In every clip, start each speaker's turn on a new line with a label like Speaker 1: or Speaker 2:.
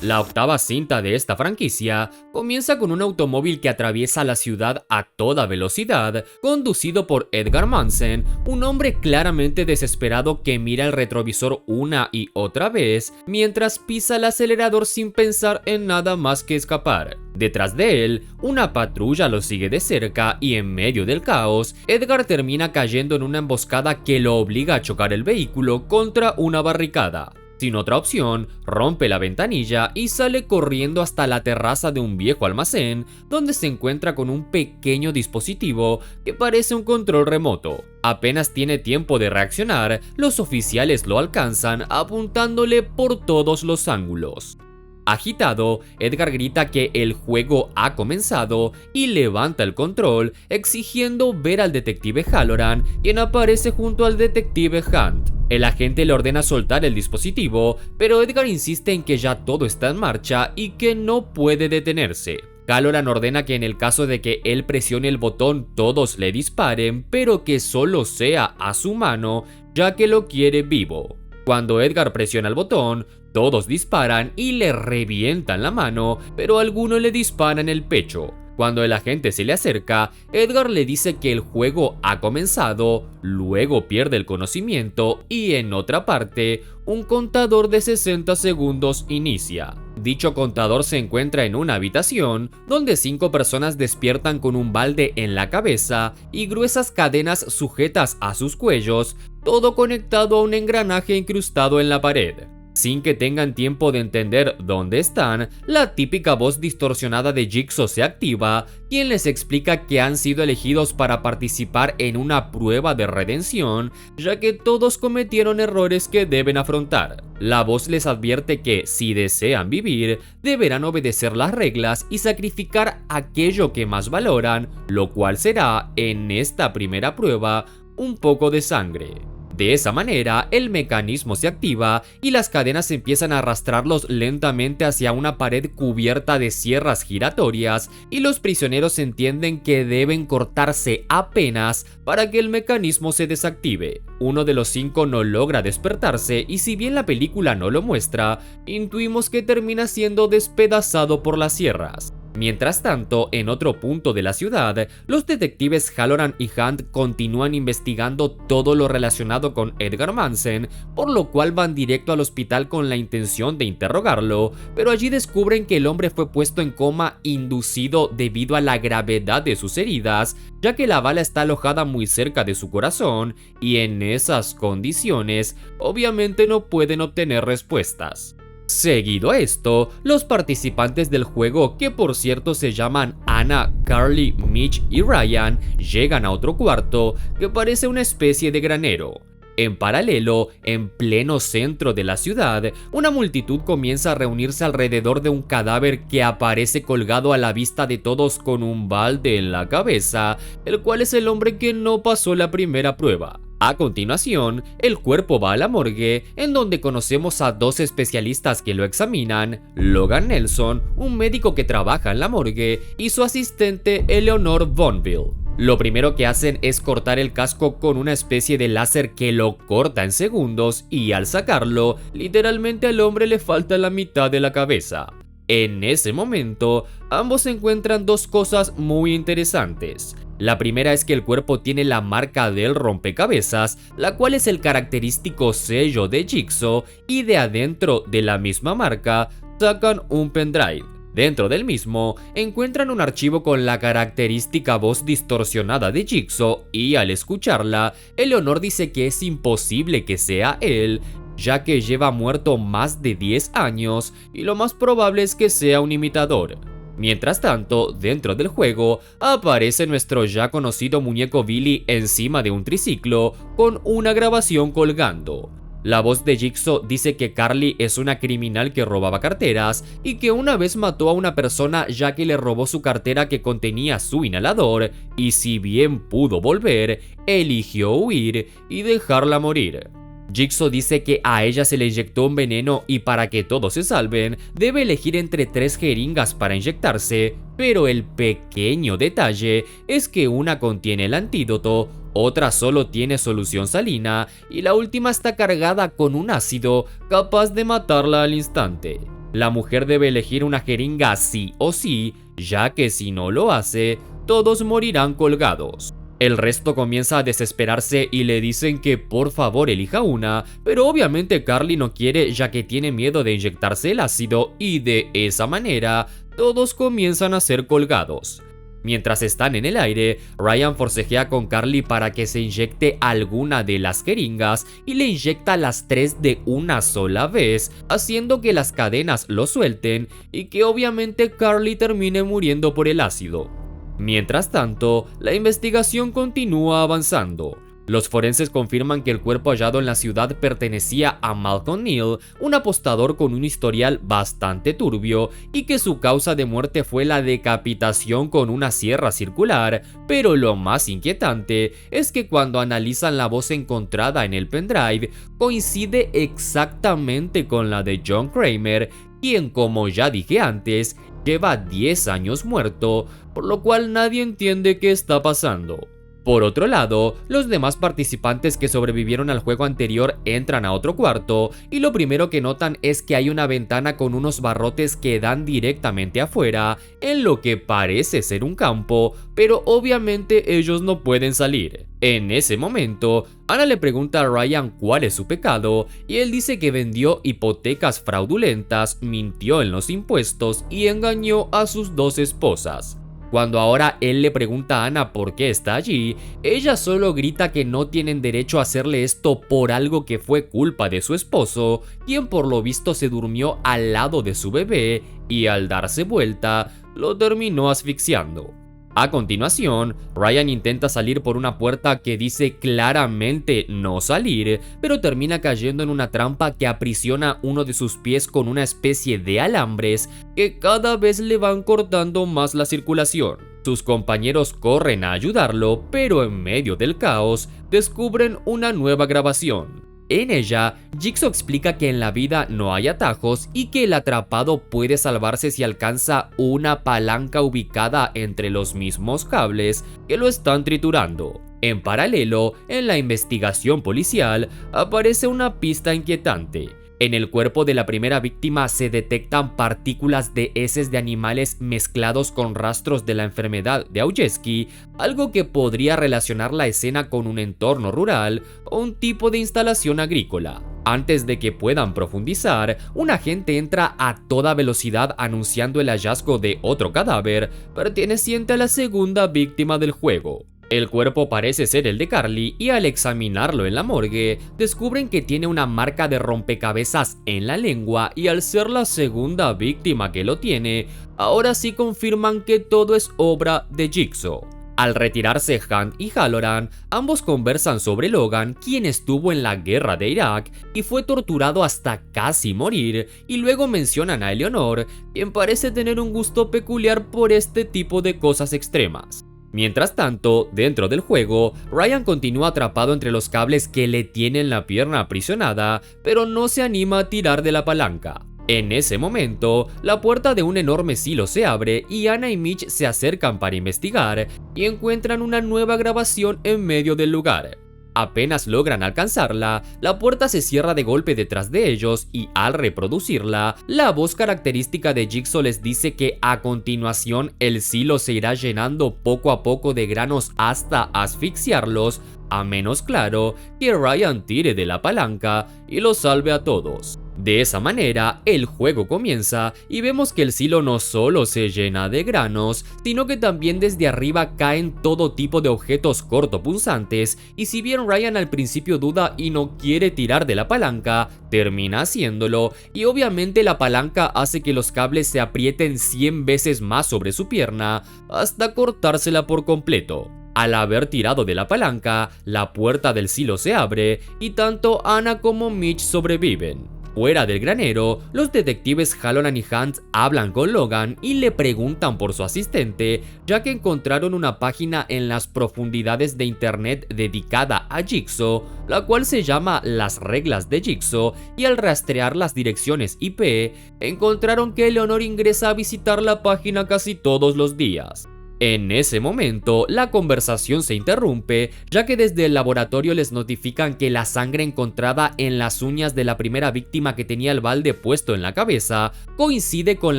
Speaker 1: La octava cinta de esta franquicia comienza con un automóvil que atraviesa la ciudad a toda velocidad, conducido por Edgar Manson, un hombre claramente desesperado que mira el retrovisor una y otra vez mientras pisa el acelerador sin pensar en nada más que escapar. Detrás de él, una patrulla lo sigue de cerca y en medio del caos, Edgar termina cayendo en una emboscada que lo obliga a chocar el vehículo contra una barricada. Sin otra opción, rompe la ventanilla y sale corriendo hasta la terraza de un viejo almacén, donde se encuentra con un pequeño dispositivo que parece un control remoto. Apenas tiene tiempo de reaccionar, los oficiales lo alcanzan apuntándole por todos los ángulos. Agitado, Edgar grita que el juego ha comenzado y levanta el control, exigiendo ver al detective Halloran, quien aparece junto al detective Hunt. El agente le ordena soltar el dispositivo, pero Edgar insiste en que ya todo está en marcha y que no puede detenerse. Halloran ordena que en el caso de que él presione el botón todos le disparen, pero que solo sea a su mano, ya que lo quiere vivo. Cuando Edgar presiona el botón, todos disparan y le revientan la mano, pero algunos le disparan en el pecho. Cuando el agente se le acerca, Edgar le dice que el juego ha comenzado, luego pierde el conocimiento y en otra parte, un contador de 60 segundos inicia. Dicho contador se encuentra en una habitación donde 5 personas despiertan con un balde en la cabeza y gruesas cadenas sujetas a sus cuellos, todo conectado a un engranaje incrustado en la pared. Sin que tengan tiempo de entender dónde están, la típica voz distorsionada de Jigsaw se activa, quien les explica que han sido elegidos para participar en una prueba de redención, ya que todos cometieron errores que deben afrontar. La voz les advierte que, si desean vivir, deberán obedecer las reglas y sacrificar aquello que más valoran, lo cual será, en esta primera prueba, un poco de sangre. De esa manera, el mecanismo se activa y las cadenas empiezan a arrastrarlos lentamente hacia una pared cubierta de sierras giratorias y los prisioneros entienden que deben cortarse apenas para que el mecanismo se desactive. Uno de los 5 no logra despertarse y si bien la película no lo muestra, intuimos que termina siendo despedazado por las sierras. Mientras tanto, en otro punto de la ciudad, los detectives Halloran y Hunt continúan investigando todo lo relacionado con Edgar Manson, por lo cual van directo al hospital con la intención de interrogarlo, pero allí descubren que el hombre fue puesto en coma inducido debido a la gravedad de sus heridas, ya que la bala está alojada muy cerca de su corazón y en esas condiciones, obviamente no pueden obtener respuestas. Seguido a esto, los participantes del juego, que por cierto se llaman Anna, Carly, Mitch y Ryan, llegan a otro cuarto que parece una especie de granero. En paralelo, en pleno centro de la ciudad, una multitud comienza a reunirse alrededor de un cadáver que aparece colgado a la vista de todos con un balde en la cabeza, el cual es el hombre que no pasó la primera prueba. A continuación, el cuerpo va a la morgue, en donde conocemos a 2 especialistas que lo examinan, Logan Nelson, un médico que trabaja en la morgue, y su asistente Eleanor Bonville. Lo primero que hacen es cortar el casco con una especie de láser que lo corta en segundos y al sacarlo, literalmente al hombre le falta la mitad de la cabeza. En ese momento, ambos encuentran 2 cosas muy interesantes. La primera es que el cuerpo tiene la marca del rompecabezas, la cual es el característico sello de Jigsaw, y de adentro de la misma marca sacan un pendrive. Dentro del mismo encuentran un archivo con la característica voz distorsionada de Jigsaw y al escucharla, Eleanor dice que es imposible que sea él, ya que lleva muerto más de 10 años y lo más probable es que sea un imitador. Mientras tanto, dentro del juego, aparece nuestro ya conocido muñeco Billy encima de un triciclo con una grabación colgando. La voz de Jigsaw dice que Carly es una criminal que robaba carteras y que una vez mató a una persona ya que le robó su cartera que contenía su inhalador y si bien pudo volver, eligió huir y dejarla morir. Jigsaw dice que a ella se le inyectó un veneno y para que todos se salven, debe elegir entre 3 jeringas para inyectarse, pero el pequeño detalle es que una contiene el antídoto, otra solo tiene solución salina y la última está cargada con un ácido capaz de matarla al instante. La mujer debe elegir una jeringa sí o sí, ya que si no lo hace, todos morirán colgados. El resto comienza a desesperarse y le dicen que por favor elija una, pero obviamente Carly no quiere ya que tiene miedo de inyectarse el ácido y de esa manera todos comienzan a ser colgados. Mientras están en el aire, Ryan forcejea con Carly para que se inyecte alguna de las jeringas y le inyecta las 3 de una sola vez, haciendo que las cadenas lo suelten y que obviamente Carly termine muriendo por el ácido. Mientras tanto, la investigación continúa avanzando. Los forenses confirman que el cuerpo hallado en la ciudad pertenecía a Malcolm Neal, un apostador con un historial bastante turbio, y que su causa de muerte fue la decapitación con una sierra circular, pero lo más inquietante es que cuando analizan la voz encontrada en el pendrive, coincide exactamente con la de John Kramer, quien, como ya dije antes, lleva 10 años muerto, por lo cual nadie entiende qué está pasando. Por otro lado, los demás participantes que sobrevivieron al juego anterior entran a otro cuarto y lo primero que notan es que hay una ventana con unos barrotes que dan directamente afuera, en lo que parece ser un campo, pero obviamente ellos no pueden salir. En ese momento, Ana le pregunta a Ryan cuál es su pecado y él dice que vendió hipotecas fraudulentas, mintió en los impuestos y engañó a sus 2 esposas. Cuando ahora él le pregunta a Ana por qué está allí, ella solo grita que no tienen derecho a hacerle esto por algo que fue culpa de su esposo, quien por lo visto se durmió al lado de su bebé y al darse vuelta, lo terminó asfixiando. A continuación, Ryan intenta salir por una puerta que dice claramente no salir, pero termina cayendo en una trampa que aprisiona uno de sus pies con una especie de alambres que cada vez le van cortando más la circulación. Sus compañeros corren a ayudarlo, pero en medio del caos descubren una nueva grabación. En ella, Jigsaw explica que en la vida no hay atajos y que el atrapado puede salvarse si alcanza una palanca ubicada entre los mismos cables que lo están triturando. En paralelo, en la investigación policial, aparece una pista inquietante. En el cuerpo de la primera víctima se detectan partículas de heces de animales mezclados con rastros de la enfermedad de Aujesky, algo que podría relacionar la escena con un entorno rural o un tipo de instalación agrícola. Antes de que puedan profundizar, un agente entra a toda velocidad anunciando el hallazgo de otro cadáver perteneciente a la segunda víctima del juego. El cuerpo parece ser el de Carly y al examinarlo en la morgue, descubren que tiene una marca de rompecabezas en la lengua y al ser la segunda víctima que lo tiene, ahora sí confirman que todo es obra de Jigsaw. Al retirarse Hunt y Halloran, ambos conversan sobre Logan, quien estuvo en la guerra de Irak y fue torturado hasta casi morir, y luego mencionan a Eleanor, quien parece tener un gusto peculiar por este tipo de cosas extremas. Mientras tanto, dentro del juego, Ryan continúa atrapado entre los cables que le tienen la pierna aprisionada, pero no se anima a tirar de la palanca. En ese momento, la puerta de un enorme silo se abre y Ana y Mitch se acercan para investigar y encuentran una nueva grabación en medio del lugar. Apenas logran alcanzarla, la puerta se cierra de golpe detrás de ellos y al reproducirla, la voz característica de Jigsaw les dice que a continuación el silo se irá llenando poco a poco de granos hasta asfixiarlos, a menos claro que Ryan tire de la palanca y los salve a todos. De esa manera, el juego comienza y vemos que el silo no solo se llena de granos, sino que también desde arriba caen todo tipo de objetos cortopunzantes, y si bien Ryan al principio duda y no quiere tirar de la palanca, termina haciéndolo, y obviamente la palanca hace que los cables se aprieten 100 veces más sobre su pierna, hasta cortársela por completo. Al haber tirado de la palanca, la puerta del silo se abre y tanto Ana como Mitch sobreviven. Fuera del granero, los detectives Halloran y Hunt hablan con Logan y le preguntan por su asistente, ya que encontraron una página en las profundidades de internet dedicada a Jigsaw, la cual se llama Las Reglas de Jigsaw, y al rastrear las direcciones IP, encontraron que Eleanor ingresa a visitar la página casi todos los días. En ese momento, la conversación se interrumpe, ya que desde el laboratorio les notifican que la sangre encontrada en las uñas de la primera víctima que tenía el balde puesto en la cabeza coincide con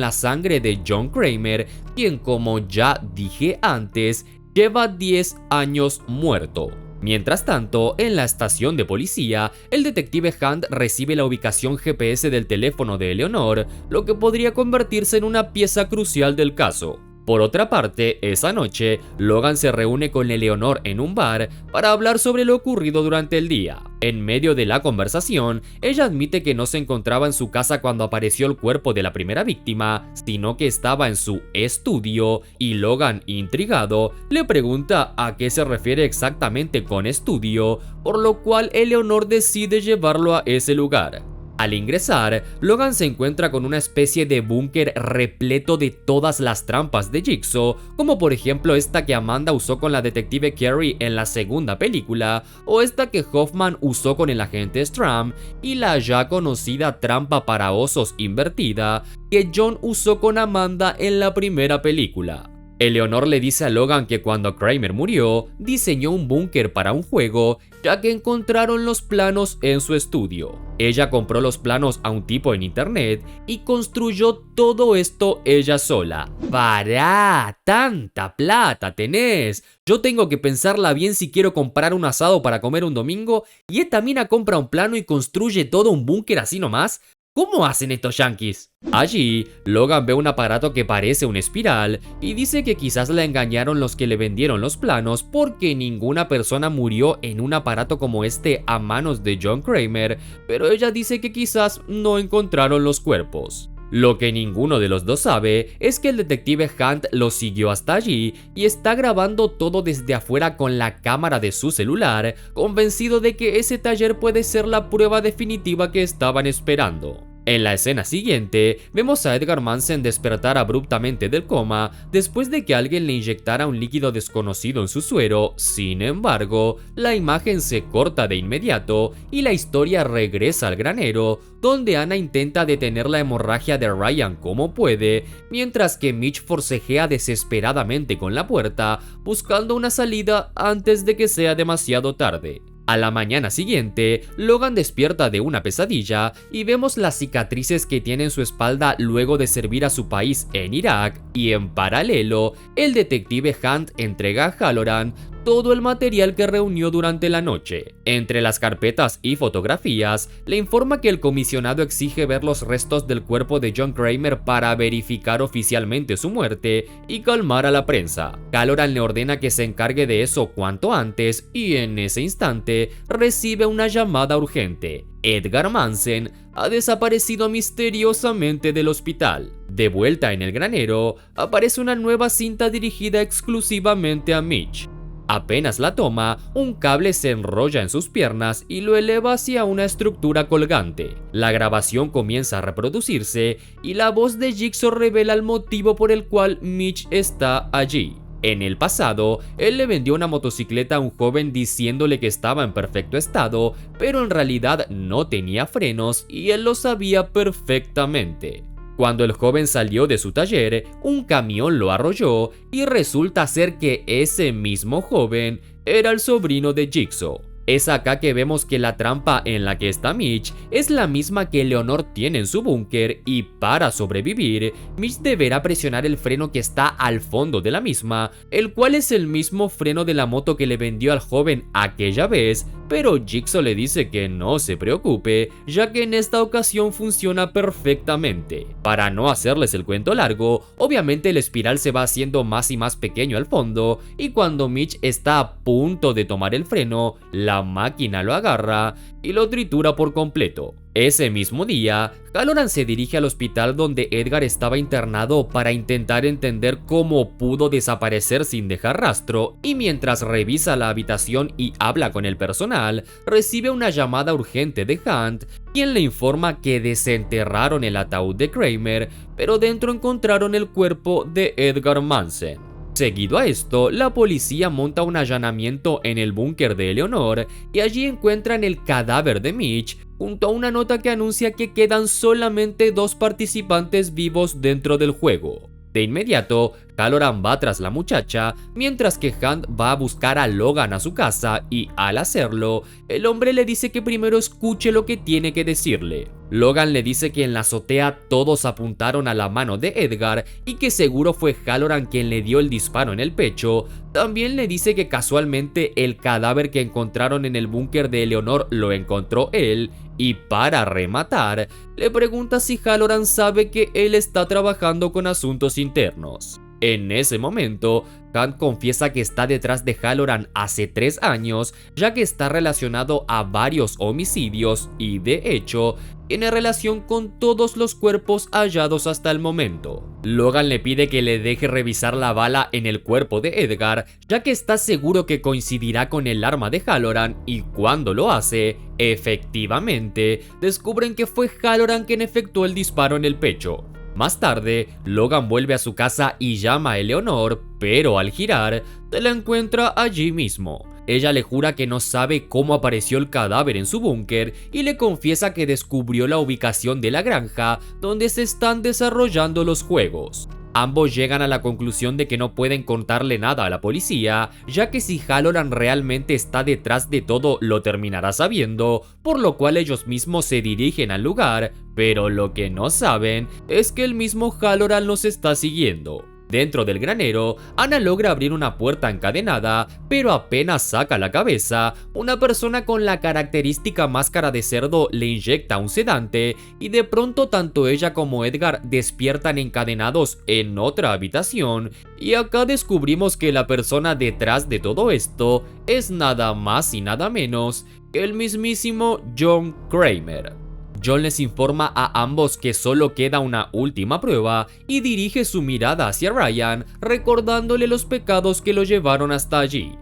Speaker 1: la sangre de John Kramer, quien, como ya dije antes, lleva 10 años muerto. Mientras tanto, en la estación de policía, el detective Hunt recibe la ubicación GPS del teléfono de Eleanor, lo que podría convertirse en una pieza crucial del caso. Por otra parte, esa noche, Logan se reúne con Eleanor en un bar para hablar sobre lo ocurrido durante el día. En medio de la conversación, ella admite que no se encontraba en su casa cuando apareció el cuerpo de la primera víctima, sino que estaba en su estudio, y Logan, intrigado, le pregunta a qué se refiere exactamente con estudio, por lo cual Eleanor decide llevarlo a ese lugar. Al ingresar, Logan se encuentra con una especie de búnker repleto de todas las trampas de Jigsaw, como por ejemplo esta que Amanda usó con la detective Carrie en la segunda película, o esta que Hoffman usó con el agente Strahm, y la ya conocida trampa para osos invertida que John usó con Amanda en la primera película. Eleanor le dice a Logan que cuando Kramer murió, diseñó un búnker para un juego, ya que encontraron los planos en su estudio. Ella compró los planos a un tipo en internet y construyó todo esto ella sola. ¡Pará! ¡Tanta plata tenés! Yo tengo que pensarla bien si quiero comprar un asado para comer un domingo, y esta mina compra un plano y construye todo un búnker así nomás. ¿Cómo hacen estos yankees? Allí, Logan ve un aparato que parece una espiral y dice que quizás la engañaron los que le vendieron los planos, porque ninguna persona murió en un aparato como este a manos de John Kramer, pero ella dice que quizás no encontraron los cuerpos. Lo que ninguno de los dos sabe es que el detective Hunt lo siguió hasta allí y está grabando todo desde afuera con la cámara de su celular, convencido de que ese taller puede ser la prueba definitiva que estaban esperando. En la escena siguiente, vemos a Edgar Manson despertar abruptamente del coma después de que alguien le inyectara un líquido desconocido en su suero. Sin embargo, la imagen se corta de inmediato y la historia regresa al granero, donde Anna intenta detener la hemorragia de Ryan como puede, mientras que Mitch forcejea desesperadamente con la puerta, buscando una salida antes de que sea demasiado tarde. A la mañana siguiente, Logan despierta de una pesadilla y vemos las cicatrices que tiene en su espalda luego de servir a su país en Irak, y en paralelo, el detective Hunt entrega a Halloran todo el material que reunió durante la noche. Entre las carpetas y fotografías, le informa que el comisionado exige ver los restos del cuerpo de John Kramer para verificar oficialmente su muerte y calmar a la prensa. Halloran le ordena que se encargue de eso cuanto antes, y en ese instante recibe una llamada urgente. Edgar Manson ha desaparecido misteriosamente del hospital. De vuelta en el granero, aparece una nueva cinta dirigida exclusivamente a Mitch. Apenas la toma, un cable se enrolla en sus piernas y lo eleva hacia una estructura colgante. La grabación comienza a reproducirse y la voz de Jigsaw revela el motivo por el cual Mitch está allí. En el pasado, él le vendió una motocicleta a un joven diciéndole que estaba en perfecto estado, pero en realidad no tenía frenos y él lo sabía perfectamente. Cuando el joven salió de su taller, un camión lo arrolló y resulta ser que ese mismo joven era el sobrino de Jigsaw. Es acá que vemos que la trampa en la que está Mitch es la misma que Eleanor tiene en su búnker, y para sobrevivir, Mitch deberá presionar el freno que está al fondo de la misma, el cual es el mismo freno de la moto que le vendió al joven aquella vez, pero Jigsaw le dice que no se preocupe, ya que en esta ocasión funciona perfectamente. Para no hacerles el cuento largo, obviamente el espiral se va haciendo más y más pequeño al fondo, y cuando Mitch está a punto de tomar el freno, la máquina lo agarra y lo tritura por completo. Ese mismo día, Halloran se dirige al hospital donde Edgar estaba internado para intentar entender cómo pudo desaparecer sin dejar rastro, y mientras revisa la habitación y habla con el personal, recibe una llamada urgente de Hunt, quien le informa que desenterraron el ataúd de Kramer, pero dentro encontraron el cuerpo de Edgar Manson. Seguido a esto, la policía monta un allanamiento en el búnker de Eleanor y allí encuentran el cadáver de Mitch junto a una nota que anuncia que quedan solamente 2 participantes vivos dentro del juego. De inmediato, Halloran va tras la muchacha, mientras que Hunt va a buscar a Logan a su casa y al hacerlo, el hombre le dice que primero escuche lo que tiene que decirle. Logan le dice que en la azotea todos apuntaron a la mano de Edgar y que seguro fue Halloran quien le dio el disparo en el pecho. También le dice que casualmente el cadáver que encontraron en el búnker de Eleanor lo encontró él. Y para rematar, le pregunta si Halloran sabe que él está trabajando con asuntos internos. En ese momento, Hunt confiesa que está detrás de Halloran hace 3 años, ya que está relacionado a varios homicidios y, de hecho, tiene relación con todos los cuerpos hallados hasta el momento. Logan le pide que le deje revisar la bala en el cuerpo de Edgar, ya que está seguro que coincidirá con el arma de Halloran, y cuando lo hace, efectivamente, descubren que fue Halloran quien efectuó el disparo en el pecho. Más tarde, Logan vuelve a su casa y llama a Eleanor, pero al girar, se la encuentra allí mismo. Ella le jura que no sabe cómo apareció el cadáver en su búnker y le confiesa que descubrió la ubicación de la granja donde se están desarrollando los juegos. Ambos llegan a la conclusión de que no pueden contarle nada a la policía, ya que si Halloran realmente está detrás de todo lo terminará sabiendo, por lo cual ellos mismos se dirigen al lugar, pero lo que no saben es que el mismo Halloran los está siguiendo. Dentro del granero, Anna logra abrir una puerta encadenada, pero apenas saca la cabeza, una persona con la característica máscara de cerdo le inyecta un sedante y de pronto tanto ella como Edgar despiertan encadenados en otra habitación, y acá descubrimos que la persona detrás de todo esto es nada más y nada menos que el mismísimo John Kramer. John les informa a ambos que solo queda una última prueba y dirige su mirada hacia Ryan, recordándole los pecados que lo llevaron hasta allí.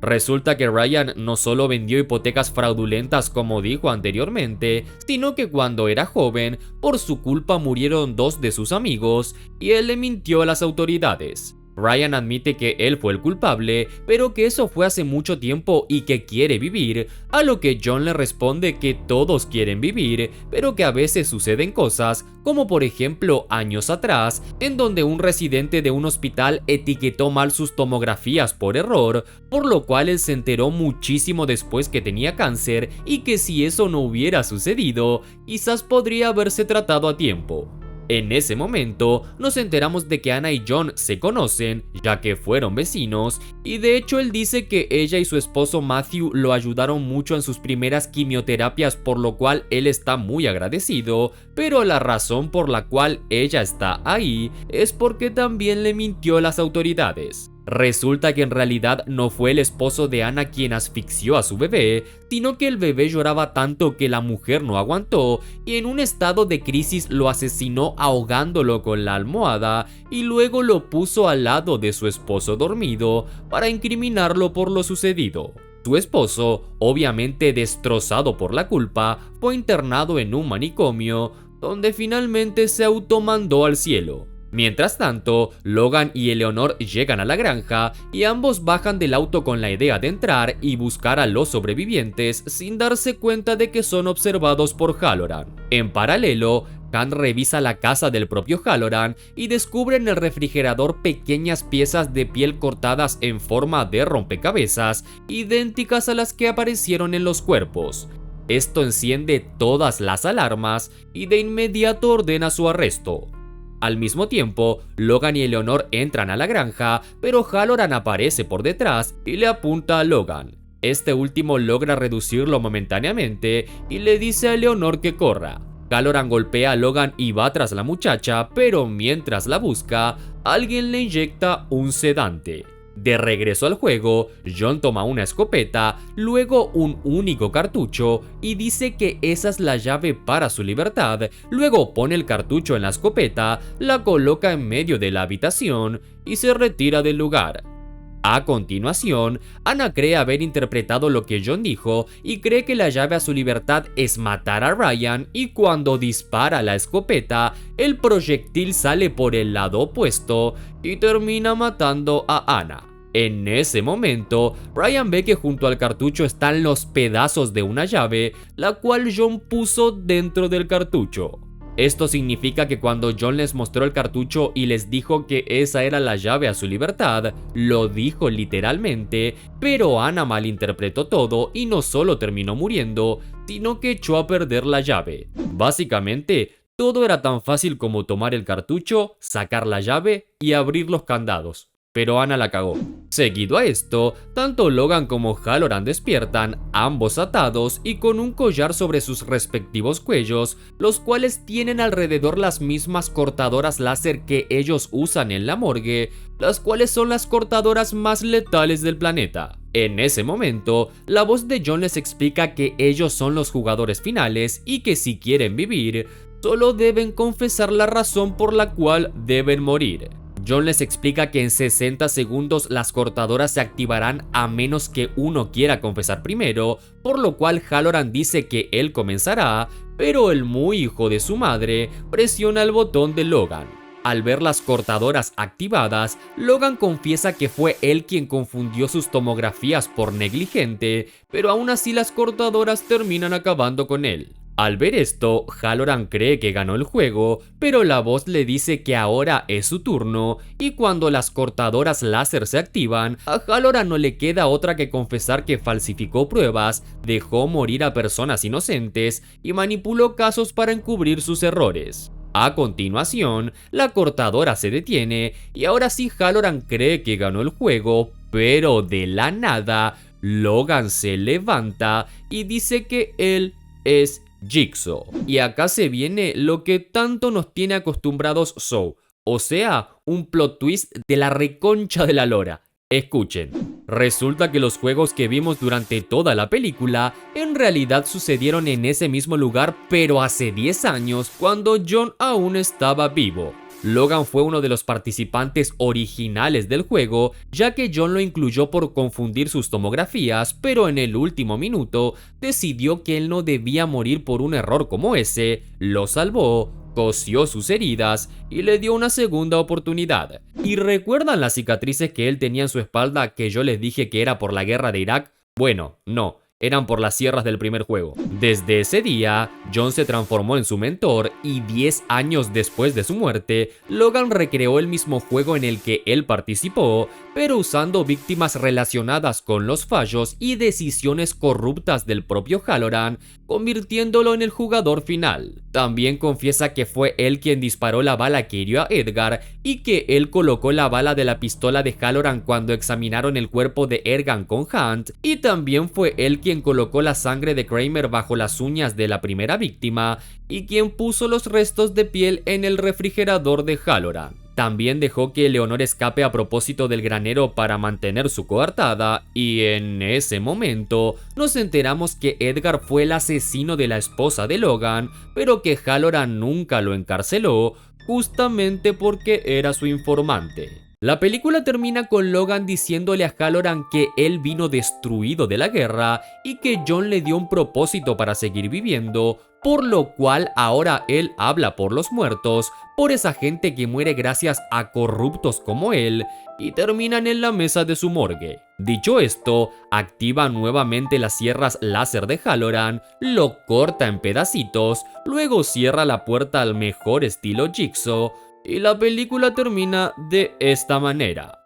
Speaker 1: Resulta que Ryan no solo vendió hipotecas fraudulentas como dijo anteriormente, sino que cuando era joven, por su culpa murieron 2 de sus amigos y él le mintió a las autoridades. Ryan admite que él fue el culpable, pero que eso fue hace mucho tiempo y que quiere vivir, a lo que John le responde que todos quieren vivir, pero que a veces suceden cosas, como por ejemplo años atrás, en donde un residente de un hospital etiquetó mal sus tomografías por error, por lo cual él se enteró muchísimo después que tenía cáncer y que si eso no hubiera sucedido, quizás podría haberse tratado a tiempo. En ese momento nos enteramos de que Anna y John se conocen, ya que fueron vecinos, y de hecho él dice que ella y su esposo Matthew lo ayudaron mucho en sus primeras quimioterapias, por lo cual él está muy agradecido, pero la razón por la cual ella está ahí es porque también le mintió a las autoridades. Resulta que en realidad no fue el esposo de Anna quien asfixió a su bebé, sino que el bebé lloraba tanto que la mujer no aguantó y en un estado de crisis lo asesinó ahogándolo con la almohada y luego lo puso al lado de su esposo dormido para incriminarlo por lo sucedido. Su esposo, obviamente destrozado por la culpa, fue internado en un manicomio, donde finalmente se automandó al cielo. Mientras tanto, Logan y Eleanor llegan a la granja y ambos bajan del auto con la idea de entrar y buscar a los sobrevivientes sin darse cuenta de que son observados por Halloran. En paralelo, Hunt revisa la casa del propio Halloran y descubre en el refrigerador pequeñas piezas de piel cortadas en forma de rompecabezas, idénticas a las que aparecieron en los cuerpos. Esto enciende todas las alarmas y de inmediato ordena su arresto. Al mismo tiempo, Logan y Eleanor entran a la granja, pero Halloran aparece por detrás y le apunta a Logan. Este último logra reducirlo momentáneamente y le dice a Eleanor que corra. Halloran golpea a Logan y va tras la muchacha, pero mientras la busca, alguien le inyecta un sedante. De regreso al juego, John toma una escopeta, luego un único cartucho y dice que esa es la llave para su libertad. Luego pone el cartucho en la escopeta, la coloca en medio de la habitación y se retira del lugar. A continuación, Anna cree haber interpretado lo que John dijo y cree que la llave a su libertad es matar a Ryan, y cuando dispara la escopeta, el proyectil sale por el lado opuesto y termina matando a Anna. En ese momento, Ryan ve que junto al cartucho están los pedazos de una llave, la cual John puso dentro del cartucho. Esto significa que cuando John les mostró el cartucho y les dijo que esa era la llave a su libertad, lo dijo literalmente, pero Ana malinterpretó todo y no solo terminó muriendo, sino que echó a perder la llave. Básicamente, todo era tan fácil como tomar el cartucho, sacar la llave y abrir los candados. Pero Ana la cagó. Seguido a esto, tanto Logan como Halloran despiertan, ambos atados y con un collar sobre sus respectivos cuellos, los cuales tienen alrededor las mismas cortadoras láser que ellos usan en la morgue, las cuales son las cortadoras más letales del planeta. En ese momento, la voz de John les explica que ellos son los jugadores finales y que si quieren vivir, solo deben confesar la razón por la cual deben morir. John les explica que en 60 segundos las cortadoras se activarán a menos que uno quiera confesar primero, por lo cual Halloran dice que él comenzará, pero el muy hijo de su madre presiona el botón de Logan. Al ver las cortadoras activadas, Logan confiesa que fue él quien confundió sus tomografías por negligente, pero aún así las cortadoras terminan acabando con él. Al ver esto, Halloran cree que ganó el juego, pero la voz le dice que ahora es su turno, y cuando las cortadoras láser se activan, a Halloran no le queda otra que confesar que falsificó pruebas, dejó morir a personas inocentes y manipuló casos para encubrir sus errores. A continuación, la cortadora se detiene y ahora sí Halloran cree que ganó el juego, pero de la nada, Logan se levanta y dice que él es Jigsaw. Y acá se viene lo que tanto nos tiene acostumbrados Saw, o sea, un plot twist de la reconcha de la lora. Escuchen, resulta que los juegos que vimos durante toda la película en realidad sucedieron en ese mismo lugar, pero hace 10 años, cuando John aún estaba vivo. Logan fue uno de los participantes originales del juego, ya que John lo incluyó por confundir sus tomografías, pero en el último minuto decidió que él no debía morir por un error como ese, lo salvó, cosió sus heridas y le dio una segunda oportunidad. ¿Y recuerdan las cicatrices que él tenía en su espalda que yo les dije que era por la guerra de Irak? Bueno, no. Eran por las sierras del primer juego. Desde ese día, John se transformó en su mentor y 10 años después de su muerte, Logan recreó el mismo juego en el que él participó, pero usando víctimas relacionadas con los fallos y decisiones corruptas del propio Halloran, convirtiéndolo en el jugador final. También confiesa que fue él quien disparó la bala que hirió a Edgar y que él colocó la bala de la pistola de Halloran cuando examinaron el cuerpo de Ergan con Hunt, y también fue él quien colocó la sangre de Kramer bajo las uñas de la primera víctima y quien puso los restos de piel en el refrigerador de Halloran. También dejó que Leonor escape a propósito del granero para mantener su coartada, y en ese momento nos enteramos que Edgar fue el asesino de la esposa de Logan, pero que Halloran nunca lo encarceló, justamente porque era su informante. La película termina con Logan diciéndole a Halloran que él vino destruido de la guerra y que John le dio un propósito para seguir viviendo, por lo cual ahora él habla por los muertos, por esa gente que muere gracias a corruptos como él, y terminan en la mesa de su morgue. Dicho esto, activa nuevamente las sierras láser de Halloran, lo corta en pedacitos, luego cierra la puerta al mejor estilo Jigsaw, y la película termina de esta manera.